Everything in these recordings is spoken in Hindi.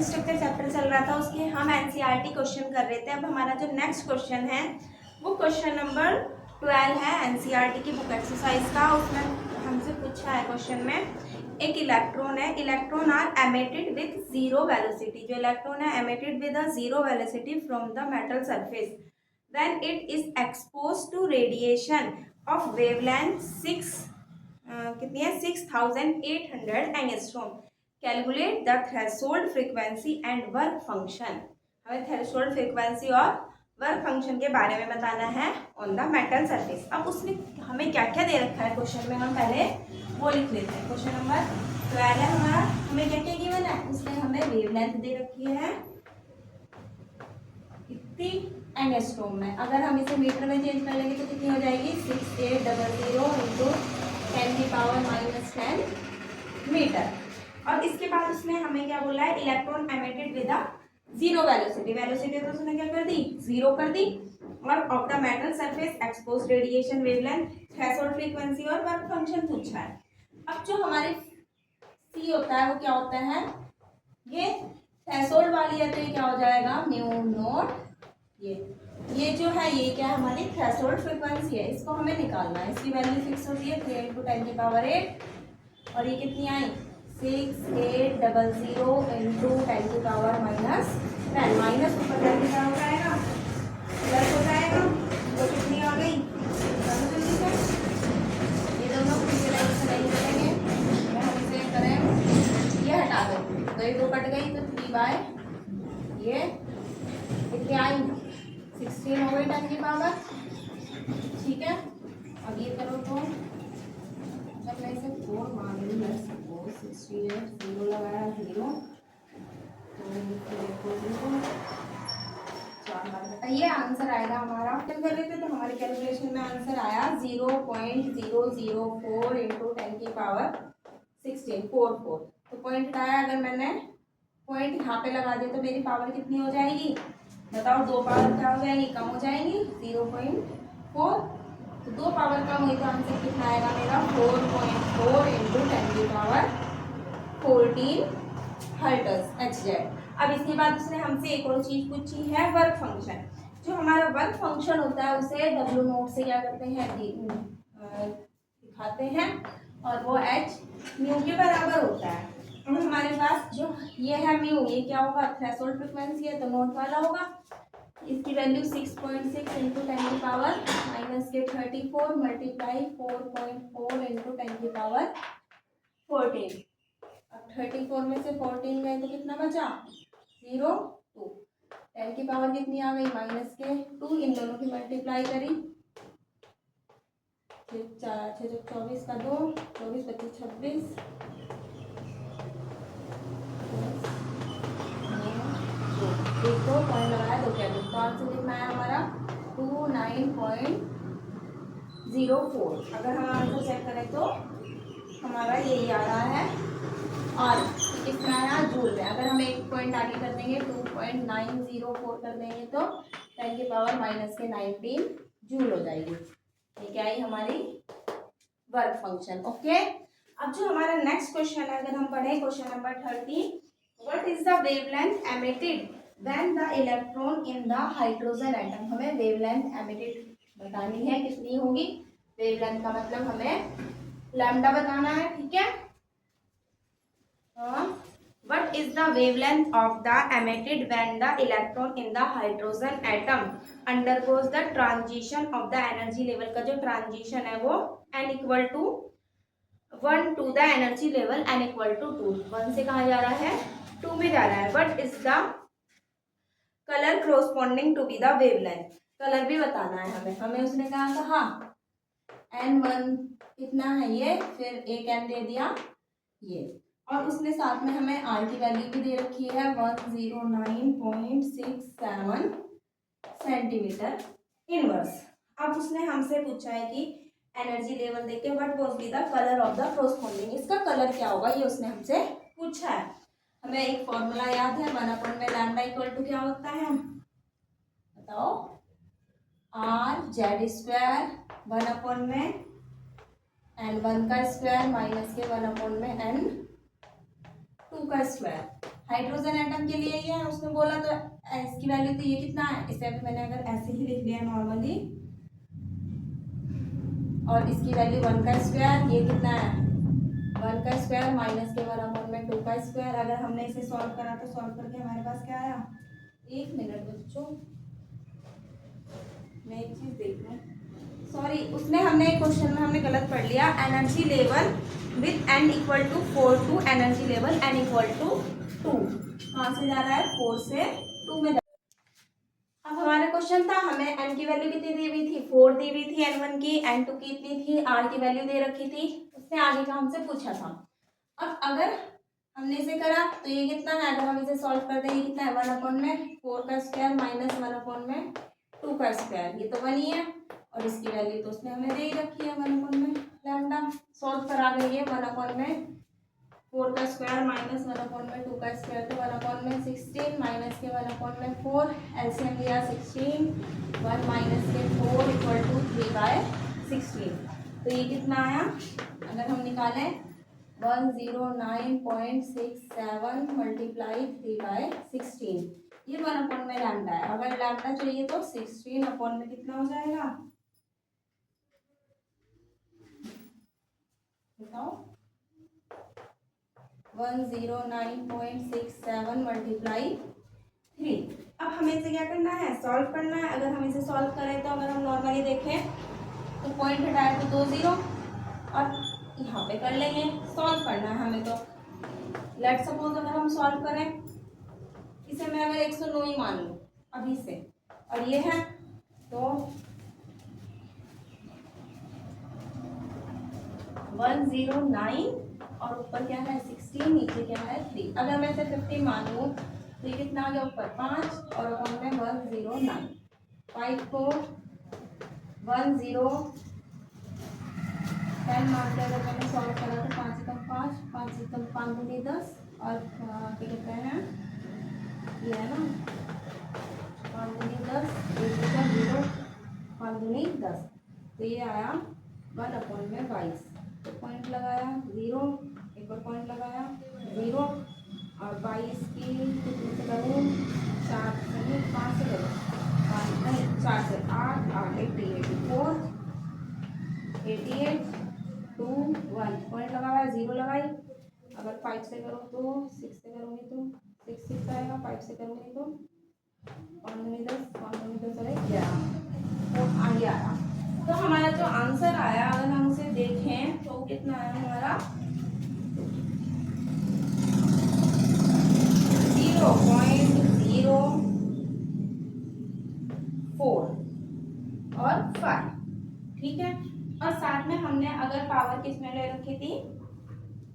स्ट्रक्चर चैप्टर चल रहा था, उसके हम एनसीईआरटी क्वेश्चन कर रहे थे। अब हमारा जो नेक्स्ट क्वेश्चन है वो क्वेश्चन नंबर 12 है एनसीईआरटी की बुक एक्सरसाइज का। उसमें हमसे पूछा है क्वेश्चन में, एक इलेक्ट्रॉन है, electron are emitted with zero velocity, जो इलेक्ट्रॉन है emitted with a zero velocity from the metal surface when it is expose to radiation of wavelength 6800 angstrom. Calculate the threshold frequency and work function. हमें थ्रेशोल्ड फ्रीक्वेंसी और वर्क फंक्शन के बारे में बताना है ऑन द मेटल सरफेस। अब उसने हमें क्या क्या दे रखा है क्वेश्चन में, हम पहले वो लिख लेते हैं। क्वेश्चन नंबर 12 है हमारा, हमें क्या क्या गिवन है, उसने हमें वेवलेंथ दे रखी है इतनी एंगस्ट्रॉम में। अगर हम इसे मीटर में चेंज कर लेंगे तो कितनी हो जाएगी, 6800 इंटू 10⁻⁻10 मीटर। और इसके बाद उसने हमें क्या बोला है, electron emitted with a zero velocity, velocity तो उसने क्या कर दी, जीरो कर दी। और of the metal surface expose radiation wavelength, threshold frequency और वर्क फंक्शन पूछा है। अब जो हमारे सी होता है वो क्या होता है, ये थ्रेशोल्ड वाली है तो ये क्या हो जाएगा, म्यू नॉट। ये जो है ये क्या है, हमारी थ्रेशोल्ड फ्रीक्वेंसी है, इसको हमें निकालना है। इसकी वैल्यू फिक्स होती है 3 × 10⁻8 और ये कितनी आई 6800 इंटू 10⁻⁻10 माइनस ऊपर करके क्या हो जाएगा, प्लस हो जाएगा। तो कितनी आ गई, जल्दी से ये दोनों नहीं करेंगे, हम इसे करें, ये हटा दो तो ये 2 कट गई तो 3 बाय ये कितनी आई 16 हो गई 10 की पावर। ठीक है, अब ये करो तो जब मैं इसे 4 मान लूँ, मैं सपोज 68 0 लगाया 0 तो ये आंसर आएगा हमारा। कर लेते तो हमारे कैलकुलेशन में आंसर आया 0.004 इंटू 10 की पावर 16 44। तो पॉइंट आया, अगर मैंने पॉइंट यहाँ पे लगा दिया तो मेरी पावर कितनी हो जाएगी, बताओ, 2 पावर क्या हो जाएगी, कम हो जाएंगी 0.4। तो 2 पावर कम हुई तो आंसर कितना आएगा मेरा 4.4 इंटू 10 की पावर 14 हर्ट्ज HZ। अब इसके बाद उसने हमसे एक और चीज पूछी है, वर्क फंक्शन। जो हमारा वर्क फंक्शन होता है उसे W नोट से क्या करते हैं, दिखाते हैं और वो h म्यू के बराबर होता है। अब हमारे पास जो ये है म्यू, ये क्या होगा, थ्रेशोल्ड फ्रीक्वेंसी है तो नोट वाला होगा। इसकी वैल्यू 6.6 इंटू 10 की पावर -34 मल्टीप्लाई 4.4 इंटू 10 की पावर 14। अब 34 में से 14 गए तो कितना बचा 0 2, 10 की पावर कितनी आ गई -2, इन दोनों की मल्टीप्लाई करी 4 6 24 का 2, 24 25 26 देखो पॉइंट लगाया 2 क्या, तो आंसर कितना है हमारा 29.04। अगर हम आंसर चेक करें तो हमारा यही आ रहा है। और कितना आया जूल में, अगर हम एक पॉइंट आगे कर देंगे 2.904 कर देंगे तो 10 की पावर -19 जूल हो जाएगी। ये क्या आई हमारी वर्क फंक्शन। ओके, अब जो हमारा नेक्स्ट क्वेश्चन है, अगर हम पढ़े question number 30, what is the wavelength emitted when the electron in the hydrogen atom. हमें वेवलेंथ एमिटेड बतानी है, कितनी होगी, वेवलेंथ का मतलब हमें लैम्डा बताना है। ठीक है, what is the wavelength of the emitted when the electron in the hydrogen atom undergoes the transition of the energy level। का जो ट्रांजिशन है वो n equal to 1 to the energy level n equal to 2, 1 से कहाँ जा रहा है 2 में जा रहा है। what is the color corresponding to be the wavelength। Colour भी बताना है हमें उसने कहा n1 कितना है ये, फिर एक n दे दिया ये, और उसने साथ में हमें r की वैल्यू भी दे रखी है 109.67 सेंटीमीटर इनवर्स। अब उसने हमसे पूछा है कि एनर्जी लेवल देके what was be the colour of the corresponding, इसका कलर क्या होगा, ये उसने हमसे पूछा है। हमें एक फॉर्मूला याद है, 1 में लैम्डा इक्वल टू क्या होता है, बताओ, R/Z², 1 में n1 का स्क्वायर माइनस के 1 में n2 का स्क्वायर। हाइड्रोजन एटम के लिए ये है, उसने बोला तो इसकी वैल्यू तो ये कितना है, इसे भी मैंने अगर ऐसे ही लिख लिया नॉर्मली, और इसकी वैल्यू 1 का स्क्वायर, ये कितना है 1 का स्क्वायर माइनस के 1/2 का स्क्वायर। अगर हमने इसे सॉल्व करा तो सॉल्व करके हमारे पास क्या आया, 1 मिनट बच्चों, मैं एक चीज देख लूं, सॉरी उसने हमने क्वेश्चन में हमने गलत पढ़ लिया, energy level with n equal to 4 to energy level n equal to 2, कहाँ से जा रहा है 4 से 2 में। अब हमारा क्वेश्चन था, हमें n की वैल्यू कितनी दी हुई थी 4 दी हुई थी, n1 की, n2 की इतनी थी, r की वैल्यू दे रखी थी, उसने आगे का हमसे पूछा था। अब अगर हमने इसे करा तो ये कितना है, अगर हम इसे सॉल्व कर दें ये कितना है 1/4 का स्क्वायर माइनस 1/2 का स्क्वायर, ये तो 1 ही है, और इसकी वैल्यू तो उसने हमें दे ही रखी है 1/λ। सॉल्व करा गई है 1/4 का स्क्वायर माइनस 1/2 का स्क्वायर, तो 1/16 माइनस के 1/4, एलसीएम लिया 16, 1 माइनस के 4 इक्वल टू 3/16, तो ये कितना आया, अगर हम निकालें 109.67 मल्टीप्लाई 3/16, ये 1/λ है। अगर लैम्डा चाहिए तो 16 अपॉन में कितना हो जाएगा बताओ, 109.67 मल्टीप्लाई 3। अब हमें इसे क्या करना है, सॉल्व करना है। अगर हम इसे सॉल्व करें तो अगर हम नॉर्मली देखें तो पॉइंट हटाए तो 2 0, और यहाँ पे कर लेंगे, सॉल्व करना है हमें। तो लेट सपोज अगर हम सॉल्व करें, इसे मैं अगर 109 ही मान लूँ अभी से, और ये है तो 109 और ऊपर क्या है 16, नीचे क्या है 3। अगर मैं इसे 50 मान लूँ तो ये कितना आ गया, ऊपर 5 और अपॉन में 109, 5 को 10 10 मान के अगर मैंने सॉल्व करा तो 5 एकम 5, 5 एकम 5 दूनी 10, और क्या कहते हैं ये है ना 5 दूनी 10, 1 एकम 0, 5 दूनी 10, तो ये आया 1/22। तो पॉइंट लगाया 0, एक और पॉइंट लगाया 0, और 22 की कितने से करूँ 4 से 5 से करूँ 5 नहीं 4 से 8 8 80 84 88 2 1 पॉइंट लगाया 0 लगाई। अगर 5 से करो तो 6 से करूँगी तो 6 6 आएगा, 5 से करूँगी तो 5 दूनी 10 5 दूनी 10 और 11, तो आगे आया। तो हमारा जो आंसर आया अगर हम उसे देखें तो कितना आया हमारा 0.04 और 5, ठीक है। और साथ में हमने अगर पावर किसमें ले रखी थी,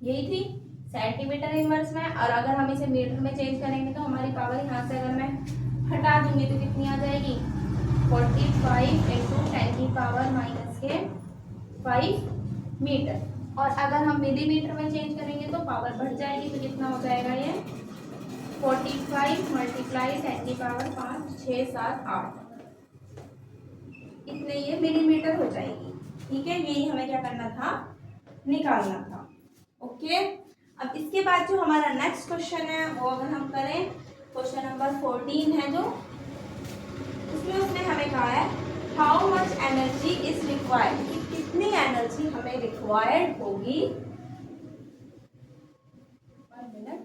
यही थी सेंटीमीटर इनवर्स में, और अगर हम इसे मीटर में चेंज करेंगे तो हमारी पावर यहाँ से अगर मैं हटा दूंगी तो कितनी आ जाएगी 45 इंटू 10 की पावर माइनस के 5 मीटर। और अगर हम मिलीमीटर में चेंज करेंगे तो पावर बढ़ जाएगी, तो कितना हो जाएगा ये 45 मल्टीप्लाई 10 की पावर 5 6 7 8, इतने ये मिलीमीटर हो जाएगी, ठीक है। यही हमें क्या करना था, निकालना था, ओके। अब इसके बाद जो हमारा नेक्स्ट क्वेश्चन है वो अगर हम करें, क्वेश्चन नंबर 14 है जो, उसमें उसने हमें कहा है how much energy is required, कि कितनी एनर्जी हमें रिक्वायर्ड होगी, 1 minute,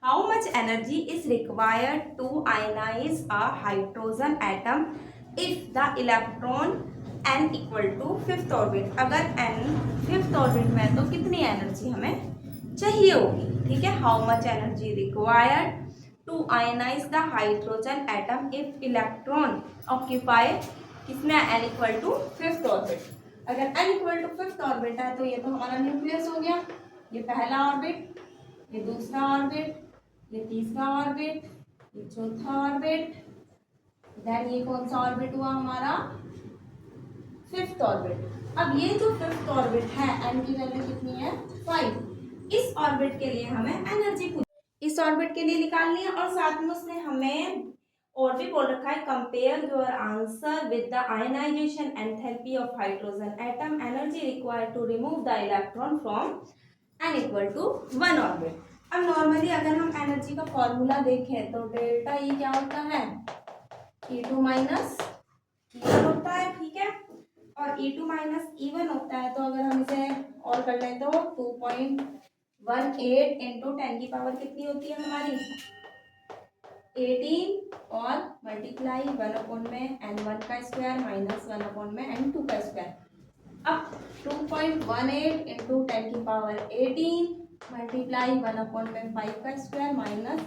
how much energy is required to ionize a hydrogen atom if the electron n equal to 5th orbit। अगर n 5th orbit में तो कितनी एनर्जी हमें चाहिए होगी, ठीक है। How much energy required to ionise the hydrogen atom if electron occupy किसमें n equal to 5th orbit. अगर n equal to 5th orbit है तो ये तो हमारा न्यूक्लियस हो गया, ये पहला ऑर्बिट, ये दूसरा ऑर्बिट, ये तीसरा ऑर्बिट, ये चौथा ऑर्बिट, देन ये कौन सा ऑर्बिट हुआ हमारा 5th ऑर्बिट। अब ये जो 5th ऑर्बिट है n की वैल्यू कितनी है 5, इस ऑर्बिट के लिए हमें एनर्जी इस ऑर्बिट के लिए निकालनी है, और साथ में उसने हमें और भी बोल रखा है compare your answer with the ionisation enthalpy of hydrogen atom, energy required to remove the electron from n equal to 1 orbit. अब नॉर्मली अगर हम एनर्जी का फॉर्मूला देखें तो डेल्टा ई क्या होता है, E2 माइनस E1 होता है, ठीक है, और E2 माइनस E1 होता है। तो अगर हम इसे और कर लें तो 2.18 इंटू 10 की पावर कितनी होती है हमारी 18 और मल्टीप्लाई 1 में n1 का स्क्वायर माइनस 1 में n2 का स्क्वायर। अब 2.18 इंटू 10 की पावर 18 मल्टीप्लाई 1 में 5 का स्क्वायर माइनस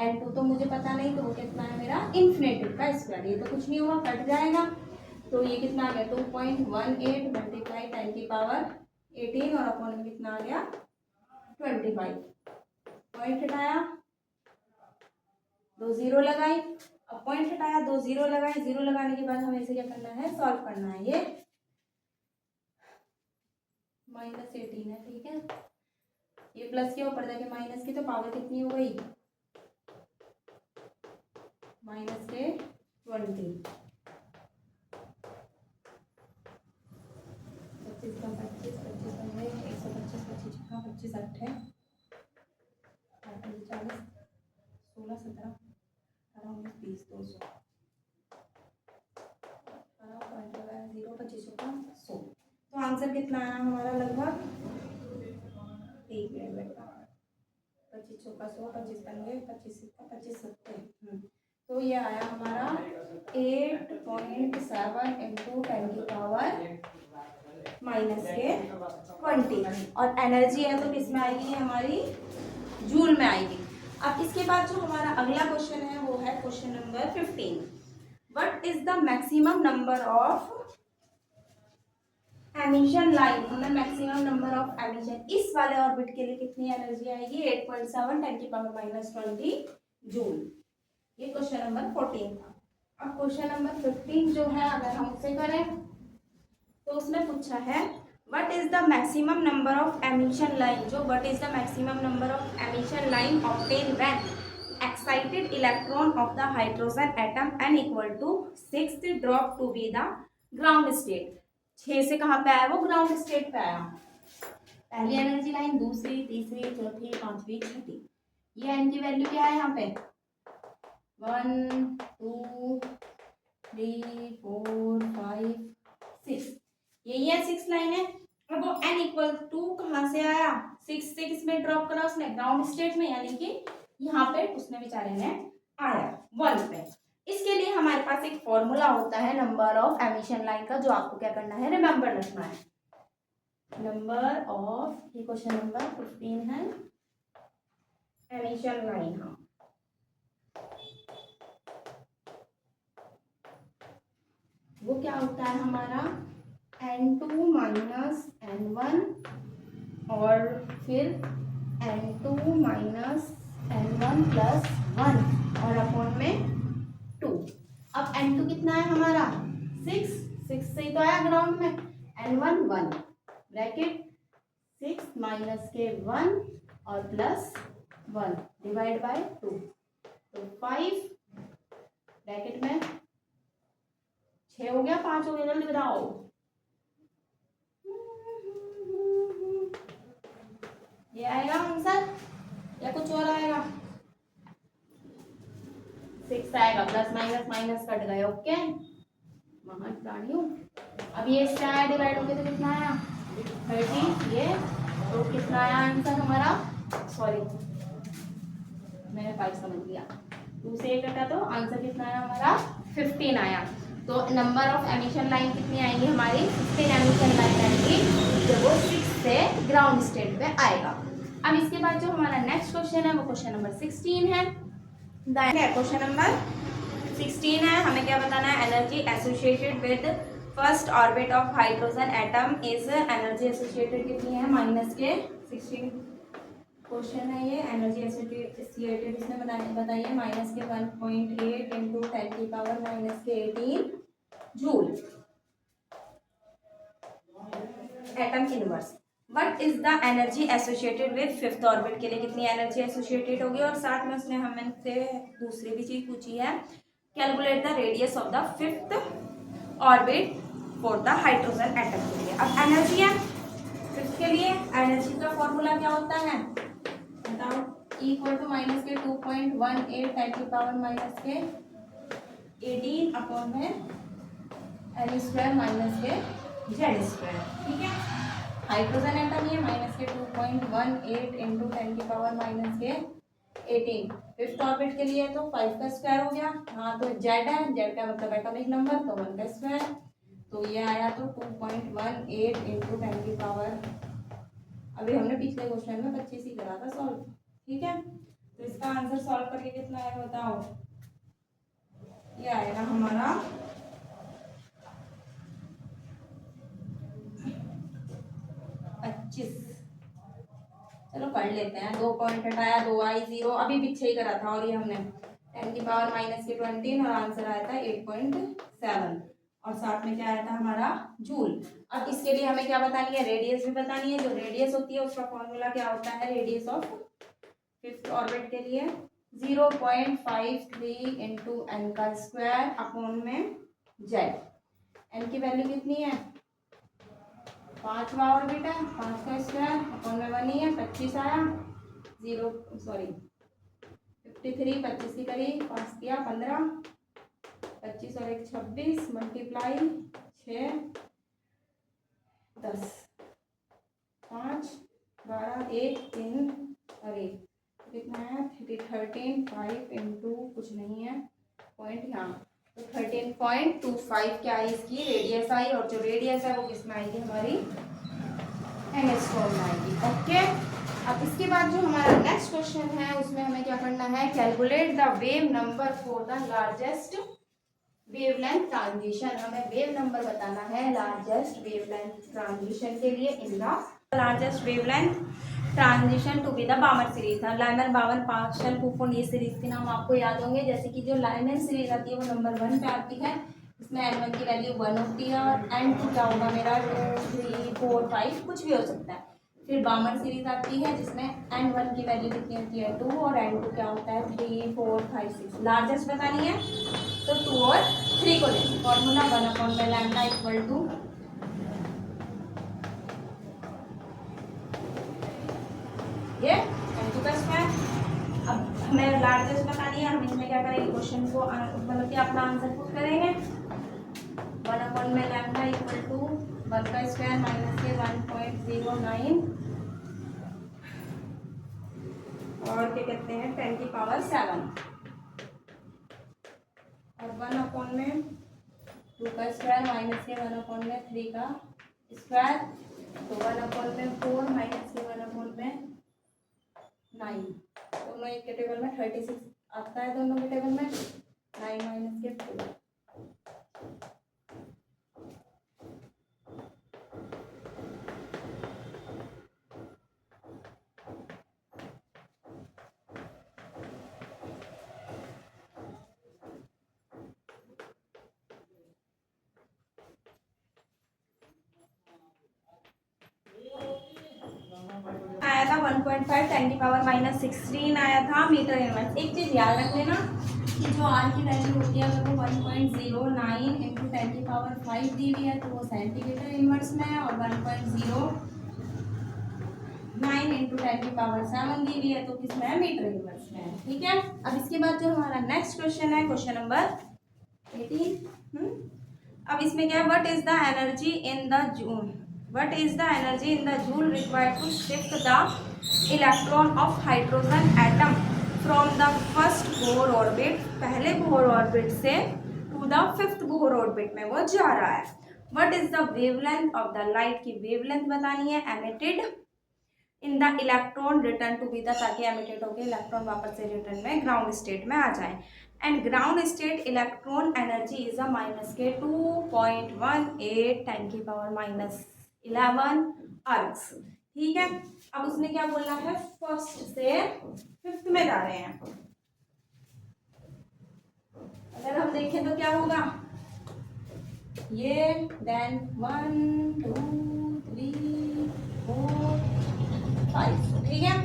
n2 तो मुझे पता नहीं, तो वो कितना है मेरा इन्फिनेटिव का स्क्वायर। ये तो कुछ नहीं होगा, कट जाएगा। तो ये कितना आ गया 2.18 मल्टीप्लाई 10 की पावर 18 और अपॉन में कितना आ गया 25। पॉइंट हटाया, 2 जीरो लगाई, अब पॉइंट हटाया, 2 जीरो लगाए। जीरो लगाने के बाद हमें इसे क्या करना है, सॉल्व करना है। ये -18 है, ठीक है, ये प्लस के ऊपर जाके माइनस की, तो पावर कितनी हो गई माइनस के 20। 25 का 25 25 बन गए 125 25 का 25 8 है 40 16 17 18 19 20 200 0 25 का 100। तो आंसर कितना आया हमारा लगभग 1 मिनट बेटा 25 का 100 25 बन गए 25 का 25 70। तो ये आया हमारा 8.7 इंटू 10 की पावर माइनस के 20 और एनर्जी है तो किस में आएगी हमारी जूल में आएगी। अब इसके बाद जो हमारा अगला क्वेश्चन है वो है question number 15। What is the maximum number of emission line, हमें मैक्सिमम नंबर ऑफ एमिशन इस वाले ऑर्बिट के लिए कितनी एनर्जी आएगी 8.7 10 की पावर माइनस 20 जूल। ये क्वेश्चन नंबर 14 था। अब क्वेश्चन नंबर 15 जो है अगर हम उसे करें तो उसमें पूछा है what is the maximum number of emission line, जो what is the maximum number of emission line obtain when excited electron of the hydrogen atom n equal to 6 drop to be the ground state. 6 से कहाँ पे आया, वो ग्राउंड स्टेट पे आया। पहली एनर्जी लाइन, दूसरी, तीसरी, चौथी, पांचवी, छठी। ये n की वैल्यू क्या है यहाँ पे 1 2 3 4 5 6, यही है 6 लाइन है। अब वो n इक्वल टू कहाँ से आया 6 से किसमें ड्रॉप करा उसने ग्राउंड स्टेट में, यानी कि यहाँ पे उसने बेचारे ने आया 1 पे। इसके लिए हमारे पास एक फॉर्मूला होता है नंबर ऑफ एमिशन लाइन का, जो आपको क्या करना है रिमेम्बर रखना है। नंबर ऑफ, ये क्वेश्चन नंबर 15 है, एमिशन लाइन। हाँ, वो क्या होता है हमारा n2 माइनस n1 और फिर n2 माइनस n1 प्लस 1 और अपॉन में 2। अब n2 कितना है हमारा 6 से ही तो आया ग्राउंड में, n1 1 ब्रैकेट 6 माइनस के 1 और प्लस 1 डिवाइड बाय 2, तो 5 ब्रैकेट में 6 हो गया 5 हो गया, जल्दी बताओ। ये आएगा आंसर या कुछ और आएगा 6 आएगा, प्लस माइनस माइनस कट गए, ओके महान प्राणियों। अब ये इससे आया डिवाइड होके तो कितना आया 30, ये तो कितना आया आंसर हमारा, सॉरी मैंने 5 समझ लिया, 2 से 1 कटा तो आंसर कितना आया हमारा 15 आया। तो नंबर ऑफ एमिशन लाइन कितनी आएंगी हमारी 15 एमिशन लाइन आएंगी, जब वो 6 से ग्राउंड स्टेट पे आएगा। अब इसके बाद जो हमारा नेक्स्ट क्वेश्चन है वो क्वेश्चन नंबर 16 है। क्वेश्चन नंबर 16 है, हमें क्या बताना है, energy associated with first orbit of hydrogen atom is, energy associated कितनी है माइनस के 16 क्वेश्चन है ये, एनर्जी एसोसिएटेड इसमें बताइए माइनस के 1.8 इंटू 10 की पावर माइनस के 18 joule atom inverse. What is the energy associated with fifth orbit के लिए कितनी एनर्जी एसोसिएटेड होगी, और साथ में उसने हमसे दूसरी भी चीज पूछी है calculate the radius of the fifth orbit for the hydrogen atom के लिए। अब एनर्जी है फिफ्थ के लिए, एनर्जी का फॉर्मूला क्या होता है बताओ, इक्वल टू माइनस के 2.18 10 की पावर माइनस के 18 अपॉन में एल स्क्वायर माइनस के जेड स्क्वायर। ठीक है, हाइड्रोजन एटम ये माइनस के 2.18 इंटू 10 की पावर माइनस के 18। फिफ्थ ऑर्बिट के लिए तो 5 का स्क्वायर हो गया। हाँ तो जेड है, जेड का मतलब एटॉमिक नंबर, तो 1 का स्क्वायर, तो ये आया तो 2.18 इंटू 10 की पावर, अभी हमने पिछले क्वेश्चन में 25 ही करा था सॉल्व। ठीक है, तो इसका आंसर सॉल्व करके कितना आएगा बताओ, ये आएगा हमारा 25। चलो पढ़ लेते हैं, 2 पॉइंट हटाया 2 आई 0, अभी पीछे ही करा था, और ये हमने 10 की पावर माइनस के 20 और आंसर आया था 8.7, और साथ में क्या आया था हमारा जूल। अब इसके लिए हमें क्या बतानी है, रेडियस भी बतानी है। जो रेडियस होती है उसका फॉर्मूला क्या होता है, रेडियस ऑफ फिफ्थ ऑर्बिट के लिए 0.53 इंटू एन का स्क्वायर अपॉन में जेड। एन की वैल्यू कितनी है, 5वां ऑर्बिट है, 5 का स्क्वायर अपॉन में 1 ही है, 25 आया, 53, 25 की करी 5 किया 15, 25 और 1 26, मल्टीप्लाई 6 10 5 12 1 3 और 1 कितना है 13 5 इंटू कुछ नहीं है पॉइंट, यहाँ तो 13.25 क्या आई इसकी रेडियस आई, और जो रेडियस है वो किसमें आएगी हमारी एंगस्ट्रॉम में आएगी। ओके, अब इसके बाद जो हमारा नेक्स्ट क्वेश्चन है उसमें हमें क्या करना है, calculate the wave number for the largest wavelength transition. हमें वेव नंबर बताना है लार्जेस्ट वेवलेंथ ट्रांजिशन के लिए in the largest wavelength transition to be the Balmer series था। लाइमन बामर पार्शल फूफोन, ये सीरीज के नाम आपको याद होंगे, जैसे कि जो लाइमन सीरीज आती है वो नंबर 1 पे आती है, इसमें n1 की वैल्यू 1 होती है, और n2 क्या होगा मेरा 2 3 4 5 कुछ भी हो सकता है। फिर बामर सीरीज आती है जिसमें n1 की वैल्यू कितनी होती है 2, और n2 क्या होता है 3 4 5 6। लार्जेस्ट बतानी है तो 2 और 3 को लेंगे, फॉर्मूला 1/λ इक्वल टू ये n2 का स्क्वायर। अब हमें लार्जेस्ट बतानी है, हम इसमें क्या करेंगे, क्वेश्चन को मतलब कि अपना आंसर पुट करेंगे, 1/λ इक्वल टू 1 का स्क्वायर माइनस के 1.09 और क्या कहते हैं 10 की पावर 7, और 1 में 2 का स्क्वायर माइनस के 1 में 3 का स्क्वायर, तो 1 में 4 माइनस के 1 में 9, दोनों एक के टेबल में 36 आता है, दोनों के टेबल में 9 माइनस के 4। आया था 1.5 10 की पावर माइनस 16 आया था मीटर इनवर्स। एक चीज याद रख लेना कि जो आर की वैल्यू होती है अगर वो 1.09 इंटू 10 की पावर 5 दी हुई है तो वो सेंटीमीटर इनवर्स में है, और 1.09 इंटू 10 की पावर 7 दी हुई है तो किसमें है मीटर इनवर्स में है। ठीक है, अब इसके बाद जो हमारा नेक्स्ट क्वेश्चन है क्वेश्चन नंबर 18। अब इसमें क्या है, what is the energy in the joule, what is the energy in the joule required to shift the electron of hydrogen atom from the first Bohr orbit, पहले Bohr orbit से to the fifth Bohr orbit में वो जा रहा है। what is the wavelength of the light की wavelength बतानी है, emitted in the electron return to be the, ताकि emitted होकर इलेक्ट्रॉन वापस से रिटर्न में ग्राउंड स्टेट में आ जाए, and ground state electron energy is a minus के 2.18 10 की पावर माइनस 11 अर्ग्स। ठीक है, अब उसने क्या बोला है, फर्स्ट से फिफ्थ में जा रहे हैं। अगर हम देखें तो क्या होगा, ये देन 1 2 3 4 5। ठीक है,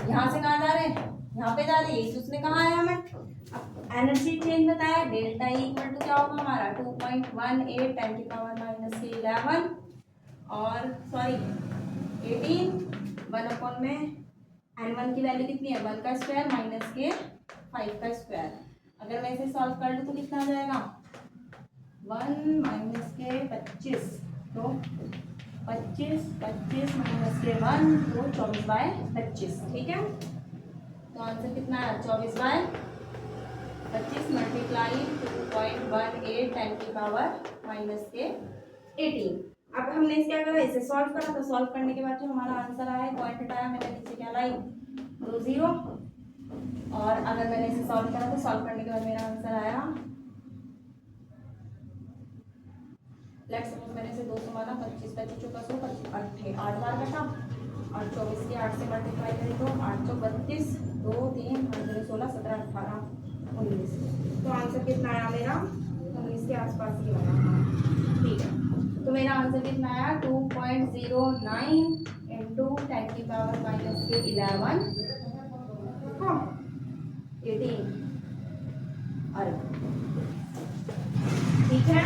यहाँ से कहाँ जा रहे हैं, यहाँ पे जा रहे हैं, यही तो उसने कहा है हमें। अब एनर्जी चेंज बताया, डेल्टा ई इक्वल टू क्या होगा हमारा 2.18 10 की पावर माइनस के 11 और सॉरी 18 वन अपॉन में n1 की वैल्यू कितनी है 1 का स्क्वायर माइनस के 5 का स्क्वायर। अगर मैं इसे सॉल्व कर लूँ तो कितना आ जाएगा 1 माइनस के 25 तो 25 25 माइनस के 1 तो 24/25। ठीक है, तो आंसर कितना है 24/25 मल्टीप्लाई 2.18 10 की पावर माइनस के 18। अब हमने इसे क्या करा इसे सॉल्व करा, तो सॉल्व करने के बाद जो हमारा आंसर आया पॉइंट हटाया मैंने नीचे क्या लाई 2 0 और अगर मैंने इसे सॉल्व करा तो सॉल्व करने के बाद मेरा आंसर आया लेट्स सपोज मैंने इसे 2 से माना 25 25 चौका 100 8 बार कटा और 24 के 8 से मल्टीप्लाई करें तो 8 चौक 32 2 3 5 16 17 18 19। तो आंसर कितना आया मेरा 19 के आसपास ही बना। ठीक है, तो मेरा आंसर कितना आया 2.09 इंटू 10 की पावर माइनस के 11 18 अरब। ठीक है,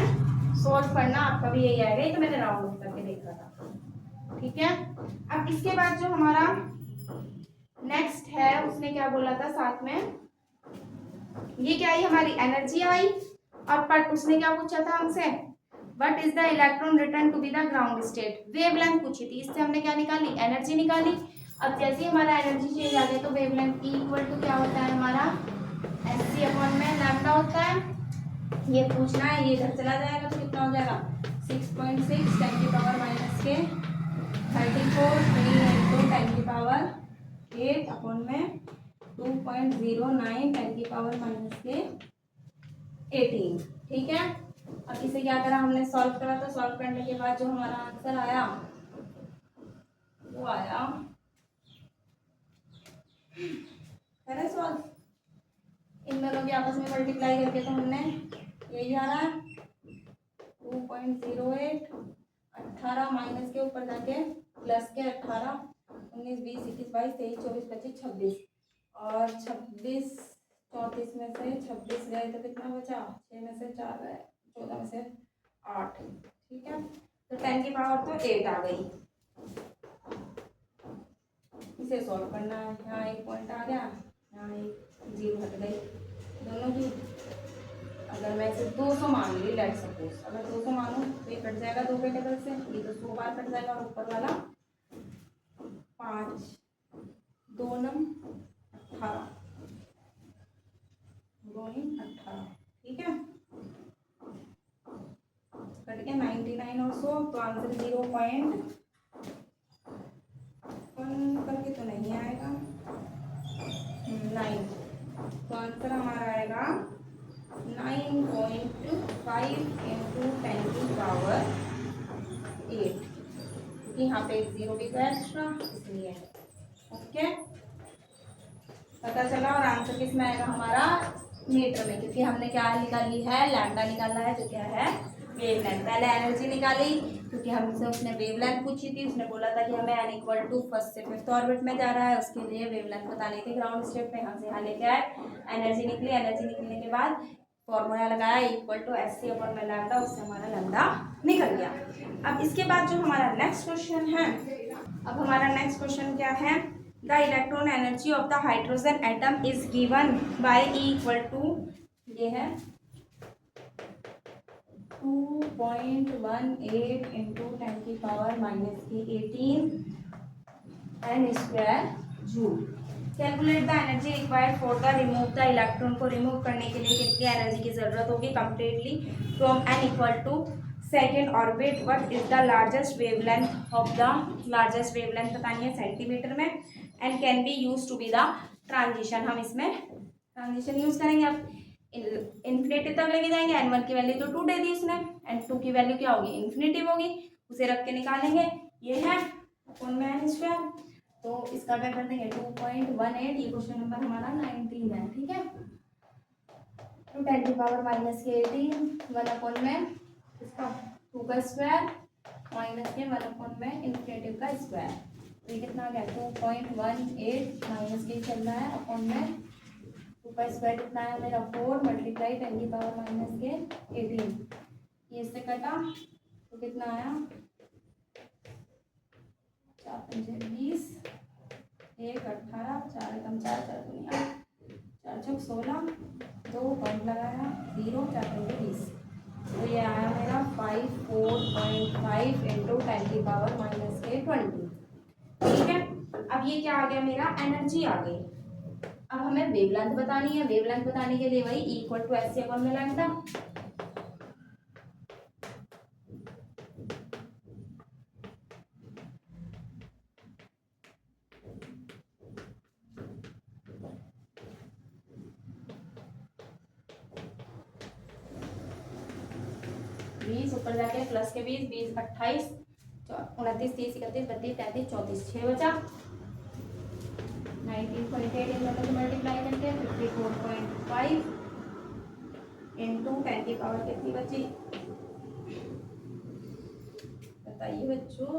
सोल्व करना आपका भी यही आएगा, ये तो मैंने राउंड ऑफ करके देखा था। ठीक है, अब इसके बाद जो हमारा नेक्स्ट है उसने क्या बोला था साथ में, ये क्या आई हमारी एनर्जी आई और बट उसने क्या पूछा था हमसे what is the electron return to be the ground state, wavelength पूछी थी, इससे हमने क्या निकाली एनर्जी निकाली। अब जैसे ही हमारा एनर्जी चेंज आ गया तो वेवलेंथ ई इक्वल टू क्या होता है हमारा एस सी अपॉन में लैम्डा होता है। ये पूछना है, ये इधर चला जाएगा तो कितना हो जाएगा 6.6 10 की पावर माइनस के 34 3 इंटू 10 की पावर 8 अपॉन में 2.09 10 की पावर माइनस के 18। ठीक है, अब इसे क्या करा हमने सॉल्व करा, तो सॉल्व करने के बाद जो हमारा आंसर आया वो आया है ना सॉल्व, इन दोनों की आपस में मल्टीप्लाई करके तो हमने यही आ रहा है 2.08 18 माइनस के ऊपर जाके प्लस के 18 19 20 21 22 23 24 25 26 और 26 34 में से 26 गए तो कितना बचा 6 में से 4 गए 14 में से 8। ठीक है, तो 10 की पावर तो 8 आ गई। इसे सॉल्व करना है, यहाँ एक पॉइंट आ गया यहाँ एक 0 हट गई दोनों की। अगर मैं इसे 200 मान ली लेट सपोज, अगर 200 मानूं तो ये कट जाएगा 2 के टेबल से, ये तो 100 बार कट जाएगा और ऊपर वाला 5 2 नम 18 2 18। ठीक है, कट गया 99 और 100, तो आंसर 0.1 करके तो नहीं आएगा 9, तो आंसर हमारा आएगा 9.5 इंटू 10 की पावर 8, क्योंकि यहाँ पे 0 भी तो एक्स्ट्रा इसलिए। ओके, पता चला, और आंसर किस में आएगा हमारा मीटर में, क्योंकि हमने क्या निकाली है लैम्डा निकाला है जो क्या है वेवलेंथ। पहले एनर्जी निकाली क्योंकि हमसे उसने वेवलेंथ पूछी थी, उसने बोला था कि हमें n इक्वल टू फर्स्ट से फिफ्थ ऑर्बिट में जा रहा है, उसके लिए वेवलेंथ बतानी थी ग्राउंड स्टेट पे। यहाँ से यहाँ लेके आए, एनर्जी निकली, एनर्जी निकलने के बाद फॉर्मूला लगाया equal to S C upon में लैम्डा, उससे हमारा लैम्डा निकल गया। अब इसके बाद जो हमारा नेक्स्ट क्वेश्चन है, अब हमारा नेक्स्ट क्वेश्चन क्या है, the electron energy of the hydrogen atom is given by E equal to, ये है 2.18 इंटू 10 की पावर माइनस की 18 N square joule. Calculate the energy required for the remove the electron, को रिमूव करने के लिए कितनी एनर्जी की जरूरत होगी completely from N equal to second orbit. What is the largest wavelength of the, largest wavelength बतानी है सेंटीमीटर में, and can be use to be the transition. हम इसमें ट्रांजिशन यूज करेंगे। अब इन्फिनिटी तक लेके जाएंगे, n1 की वैल्यू तो 2 दे दी उसने, n2 की वैल्यू क्या होगी इन्फिनिटी होगी, उसे रख के निकालेंगे, ये है अपन में n स्क्वायर, तो इसका क्या कर देंगे 2.18, ये क्वेश्चन नंबर हमारा 19 है। ठीक है, टू 10 की पावर माइनस के 18 1 अपॉन में इसका 2 का स्क्वायर माइनस के 1 अपॉन में इन्फिनिटी का स्क्वायर, तो ये कितना आ गया 2.18 माइनस के चल रहा है अपॉन में 2 ऊपर स्क्वायर कितना है मेरा 4 मल्टीप्लाई 10 की पावर माइनस के 18, ये इससे कटा तो कितना आया 4 पंजे 20, 1 18, 4 एकम 4, 4 दूनी 8, 4 छक 16, 2 पॉइंट लगाया 0, 4 पंजे 20, तो ये आया मेरा 54.5 इंटू 10 की पावर माइनस के 20। ठीक है, अब ये क्या आ गया मेरा एनर्जी आ गई। अब हमें वेवलेंथ बतानी है, वेवलेंथ बताने के लिए वही E equal to H C upon में लैम्डा। बीस ऊपर जाके प्लस के 20, 20 28, 29 30 31 32 33 34, 6 बचा। 19.8 इन दोनों को मल्टीप्लाई करके 54.5 इंटू 10 की पावर कितनी बची बताइए बच्चों।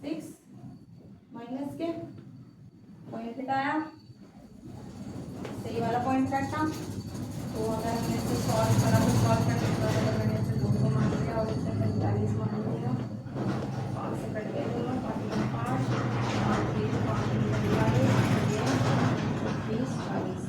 6 माइनस के पॉइंट हटाया, सही वाला पॉइंट काटा, तो अगर हमने इसे सॉल्व करा तो सॉल्व करने के बाद अगर मैंने इसे 2 को मान लिया और इसे 45 मान लिया, 5 से कट गए दोनों, 5 5 5 30 5 20 40,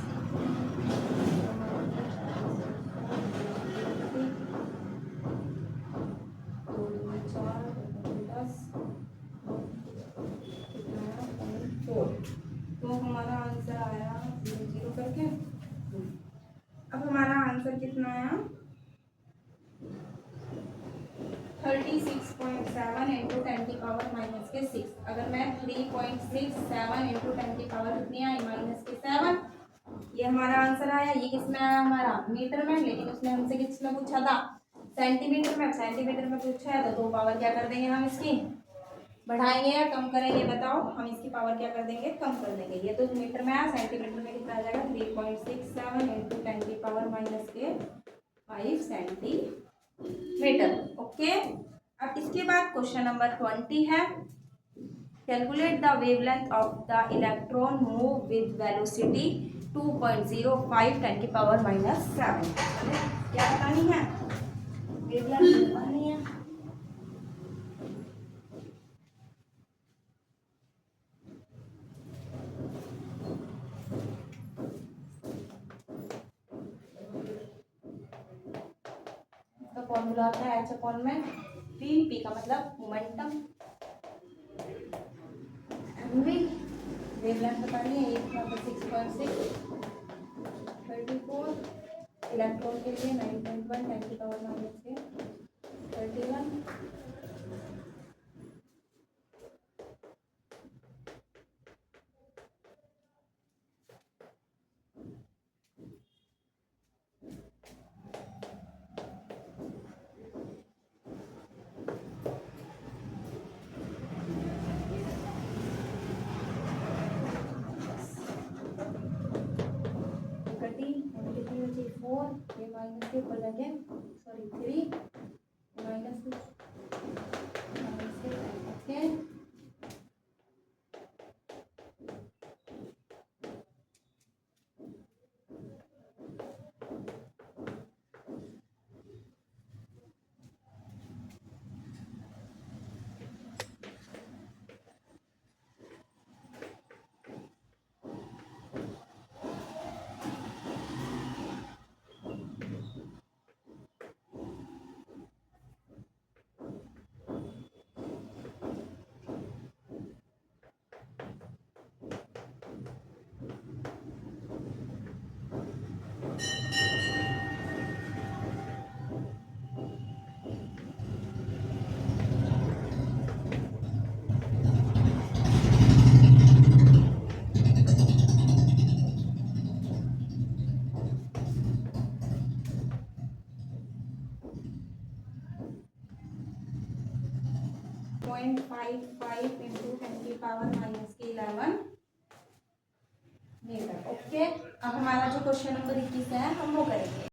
तो हमारा आंसर आया 0 0 करके। अब हमारा आंसर कितना आया 36.7 इंटू 10 की पावर माइनस के 6। अगर मैं 3.67 इंटू 10 की पावर कितनी आई माइनस के 7, ये हमारा आंसर आया। ये किस में आया हमारा मीटर में, लेकिन उसने हमसे किस में पूछा था सेंटीमीटर में। सेंटीमीटर में पूछा है तो 2 पावर क्या कर देंगे हम इसकी बढ़ाएंगे या कम करेंगे बताओ। हम इसकी पावर क्या कर देंगे कम कर देंगे। ये तो मीटर में आया, सेंटीमीटर में कितना आ जाएगा 3.67 इंटू 10 की पावर माइनस के 5 सेंटीमीटर। ओके, अब इसके बाद क्वेश्चन नंबर 20 है, calculate the wavelength of the electron move with velocity 2.05 10 की पावर माइनस 7। क्या बतानी है वेवलेंथ बतानी है। फॉर्मूला आता है एच अपॉन में पी, पी का मतलब मोमेंटम, एमवी। वेवलेंथ बतानी है 6.6 34, इलेक्ट्रॉन के लिए 9.1 10 की पावर माइनस के 31। कितनी 4 ये माइनस के ऊपर जाके सॉरी 3 माइनस ओके। .55 इंटू 10 की पावर माइनस के 11 मीटर। ओके, अब हमारा जो क्वेश्चन नंबर 21 है हम वो करेंगे।